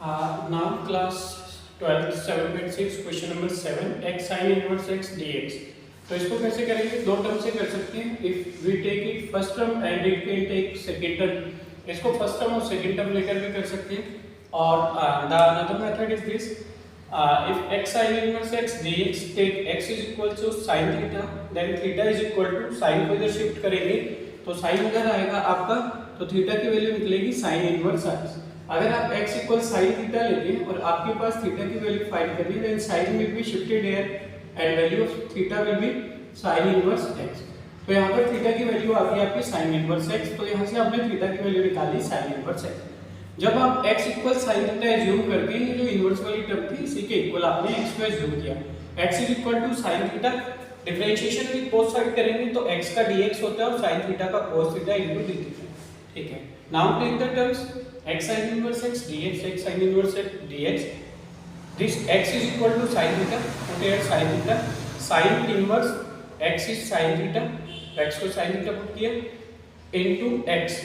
Now class 12 7.6 question number 7 x sin inverse x dx। तो इसको कैसे करेंगे, दो टर्म से कर सकते हैं। If we take it first term and it can take second term, इसको फर्स्ट टर्म और सेकंड टर्म लेकर भी कर सकते हैं। और the another method is this, if x sin inverse x dx take x is equal to sin theta, then theta is equal to sin को इधर शिफ्ट करेंगे तो sin इधर आएगा आपका, तो थीटा की वैल्यू निकलेगी sin इनवर्स x। अगर आप x इक्वल sin थीटा लेते हैं और आपके पास थीटा की वैल्यू फाइंड करनी है, then sin will be shifted here and value of theta will be sin inverse x। तो यहाँ पर थीटा की वैल्यू आ गई आपकी sin इनवर्स x, तो यहाँ से आपने थीटा की वैल्यू निकाली sin इनवर्स x। जब आप x equal sin theta assume करते हैं, जो इनवर्स वाली टर्म थी इसी के इक्वल आपने x को एज्यूम किया। x is equal to sin theta, differentiation भी बोथ साइड करेंगे तो x का dx होता है और sin थीटा का cos theta into d theta. ठीक है, now take the terms x sin inverse x dx, x sin inverse x dx, this x is equal to sin theta, put here sin theta, sin inverse x is sin theta, x को sin theta put किया into x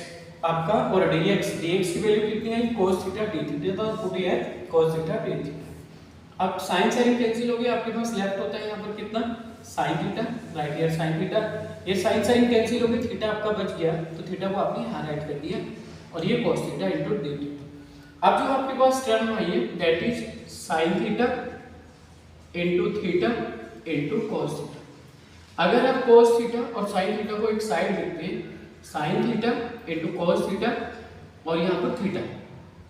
आपका, और dx की value कितनी है cos theta d theta, तो put here cos theta d theta। अब sin sin cancel हो गया, आपके पास लेफ्ट होता है यहाँ पर कितना sin theta, right here sin theta, ये sin sin कैंसिल हो गया, थीटा आपका बच गया, तो थीटा को आपने यहाँ राइट कर दिया और ये cos theta into d theta. अब जो आपके पास टर्म है ये that is sin theta into theta into cos theta. अगर आप cos थीटा और sin थीटा को एक साइड लिखते हैं, sin theta into cos theta और यहाँ पर थीटा,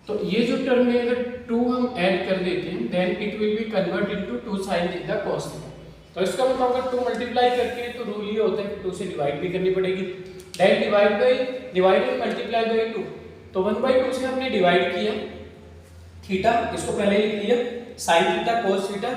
तो ये जो टर्म है अगर 2 हम ऐड कर देते हैं then it will be convert into 2 sin theta cos theta. तो इसका मतलब अगर 2 मल्टीप्लाई करके तो रूल ये होता है कि 2 से डिवाइड भी करनी पड़ेगी, then divide and multiply by 2, तो 1/2 से हमने डिवाइड किया थीटा, इसको पहले लिख लिया sin थीटा cos थीटा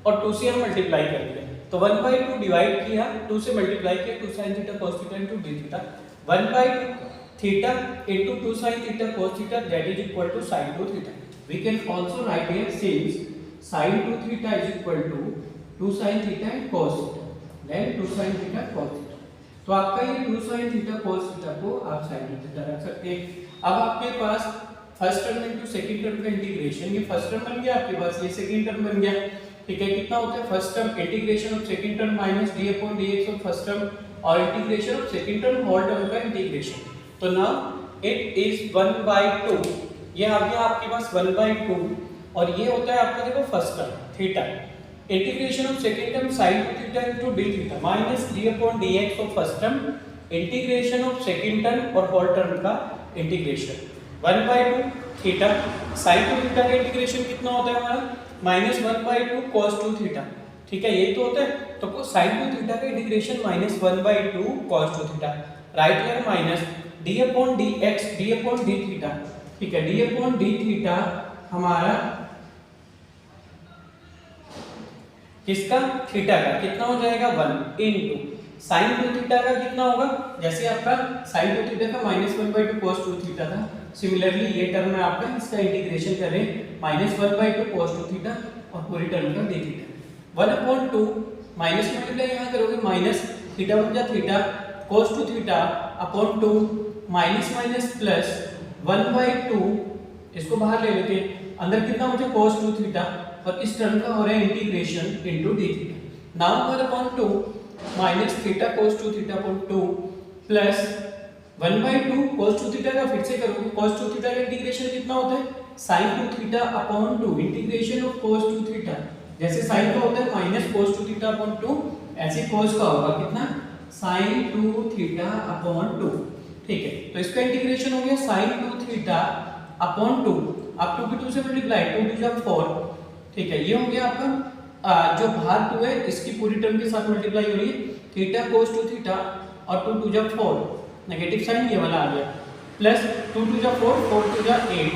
और 2 से हम मल्टीप्लाई कर दिया, तो 1/2 डिवाइड किया 2 से मल्टीप्लाई किया 2 sin theta cos theta into d theta, 1/2 theta into 2 sin theta cos theta that is equal to sin 2 theta. We can also write here since sin 2 theta is equal to 2 sin theta and cos theta, then 2 sin theta cos theta, तो आपका ये 2 sin theta cos theta को आप sin theta रख सकते हैं। अब आपके पास first term into second term का इंटीग्रेशन, ये फर्स्ट टर्म बन गया आपके पास, ये सेकंड टर्म बन गया। ठीक है, कितना होता है first term integration of second term minus d upon dx of first term और integration of second term whole term का इंटीग्रेशन, तो नाउ इट इज 1/2, ये आ गया आपके पास 1/2 और ये होता है आपका देखो first term theta, integration of second term sin 2 theta into d theta minus d upon dx of first term, integration of second term और होल टर्म का इंटीग्रेशन, 1/2 थीटा sin 2 थीटा का इंटीग्रेशन कितना होता है हमारा माइनस 1/2 cos 2 थीटा। ठीक है, यही तो होता है, तो sin 2 थीटा का integration minus 1/2 cos 2 theta, right here minus d upon dx d upon d theta. ठीक है, d अपॉन d थीटा हमारा किसका थीटा का कितना हो जाएगा 1 इनटू sin 2 थीटा का कितना होगा, जैसे आपका sin 2 थीटा का माइनस 1/2 cos 2 थीटा था, सिमिलरली ये टर्म है आपका, इसका इंटीग्रेशन करें माइनस 1/2 cos 2 थीटा और पूरी टर्म का d थीटा 1/2 माइनस मल्टीप्लाई यहाँ करोगे माइनस थीटा बन जाए theta cos 2 theta upon 2 minus minus plus 1/2, इसको बाहर ले लेते हैं, अंदर कितना मुझे cos 2 थीटा और इस टर्म का हो रहा है integration into d theta, now 1/2 minus theta cos 2 theta upon 2 plus 1/2 cos 2 theta का फिर से करोगे, cos 2 थीटा का इंटीग्रेशन कितना होता है sin 2 theta upon 2 integration of cos 2 theta, जैसे sin का होता है माइनस cos 2 थीटा अपॉन 2, ऐसे cos का होगा कितना sin 2 थीटा अपॉन 2। ठीक है, तो इसका इंटीग्रेशन हो गया sin 2 थीटा अपॉन 2, अब 2 की 2 से मल्टीप्लाई 2 2 जा 4। ठीक है, ये हो गया आपका जो बाहर 2 है इसकी पूरी टर्म के साथ मल्टीप्लाई हो रही है, थीटा cos 2 थीटा और 2 2 जा 4, नेगेटिव साइन ये वाला आ गया, प्लस 2 2 जा 4 4 2 जा 8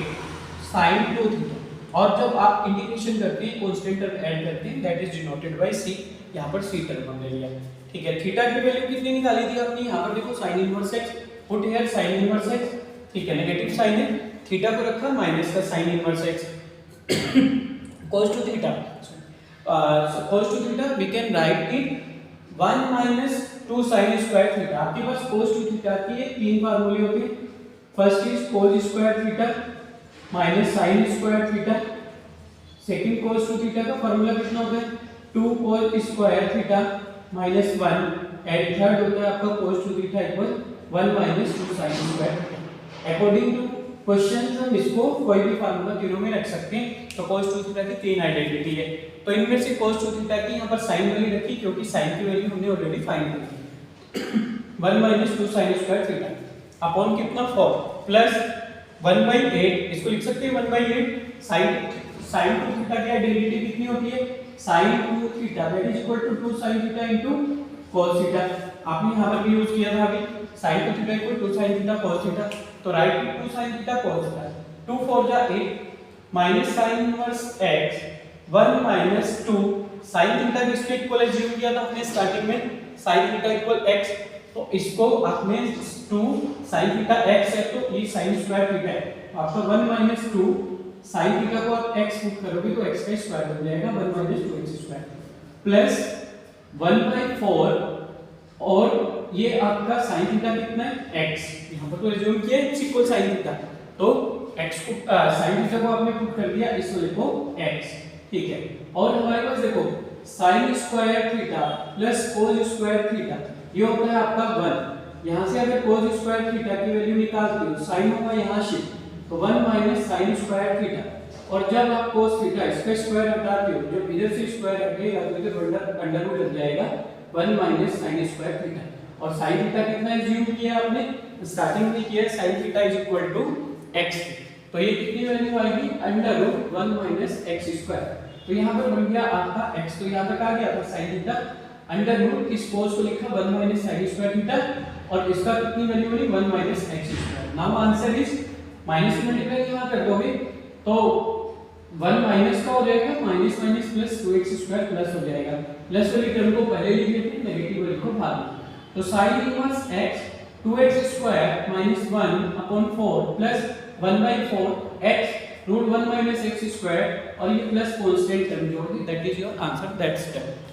sin 2 थीटा, और जब आप इंटीग्रेशन करते हैं कांस्टेंट टर्म ऐड करते हैं that is denoted by c, यहां पर c टर्म हमने लिया। ठीक है, थीटा की वैल्यू कितनी निकाली थी आपने, यहां पर देखो sin inverse x, put here sin inverse x। ठीक है, नेगेटिव साइन है, थीटा को रखा माइनस का sin inverse x cos 2 theta, cos 2 theta we can write it 1 minus 2 sin square theta. आपके पास cos 2 थीटा की ये तीन फार्मूले होते हैं, first is cos square theta, minus sine square theta, second cos 2 theta का फॉर्मूला कितना होता है 2 cos square theta minus 1 and third होता है आपका cos 2 theta equal 1 minus 2 sin square theta. According to question हम इसको कोई भी फार्मूला तीनों में रख सकते हैं। तो cos 2 थीटा की तीन आइडेंटिटी है, तो इनमें से cos 2 थीटा की यहाँ पर साइन वैल्यू रखी क्योंकि साइन की वैल्यू हमने ऑलरेडी फाइंड कर ली 1 minus 2 sin square theta upon कितना 4 प्लस 1/8, इसको लिख सकते हैं 1/8 sin 2 थीटा की आइडेंटिटी कितनी होती है sin 2 theta that is equal to 2 sin theta into cos theta. आपने यहां पर भी यूज किया था अभी sin 2 theta equal 2 sin theta cos theta, तो right 2 sin theta cos theta 2 4 जा 8 minus sin inverse x 1 minus 2 sin theta किसके इक्वल एज्यूम किया था हमने स्टार्टिंग में sin थीटा इक्वल x, तो इसको आपने 2 sin थीटा x है तो ये sin स्क्वायर थीटा है, आपका 1 माइनस 2 sin थीटा को आप x पुट करोगे तो x का स्क्वायर बन जाएगा 1 माइनस 2x स्क्वायर प्लस 1/4 और ये आपका sin थीटा कितना है x, यहां पर तो एज्यूम किया x इक्वल sin थीटा, तो x को sin थीटा को आपने पुट कर दिया, इसको लिखो x, ठीक है। और हमारे पास देखो sin square theta plus cos square theta ये होता है आपका 1, यहां से अगर cos स्क्वायर थीटा की वैल्यू निकालते हो sin होगा यहां शिफ्ट तो 1 माइनस sin स्क्वायर थीटा, और जब आप cos थीटा इसका स्क्वायर हटाते हो जब इधर से स्क्वायर हटेगा तो इधर अंडर रूट लग जाएगा 1 माइनस sin स्क्वायर थीटा, और sin थीटा कितना एज्यूम किया आपने स्टार्टिंग में किया sin theta is equal to x, तो ये कितनी वैल्यू आएगी under root 1 minus x square, तो यहां पर बन गया आपका x, तो यहां तक आ गया था sin थीटा अंडर रूट इस cos को लिखा 1 माइनस sin स्क्वायर थीटा और इसका कितनी वैल्यू बनी 1 minus x square. Now answer is minus multiply यहां कर दोगे तो 1 माइनस का हो जाएगा minus minus plus 2x square plus हो जाएगा, प्लस वाली टर्म को पहले लिख लेते हैं नेगेटिव वाली को बाद में, तो sin inverse x 2x square minus 1 upon 4 plus 1/4 x root 1 minus x square और ये प्लस कांस्टेंट टर्म जोड़ दी, that is your answer, that's it.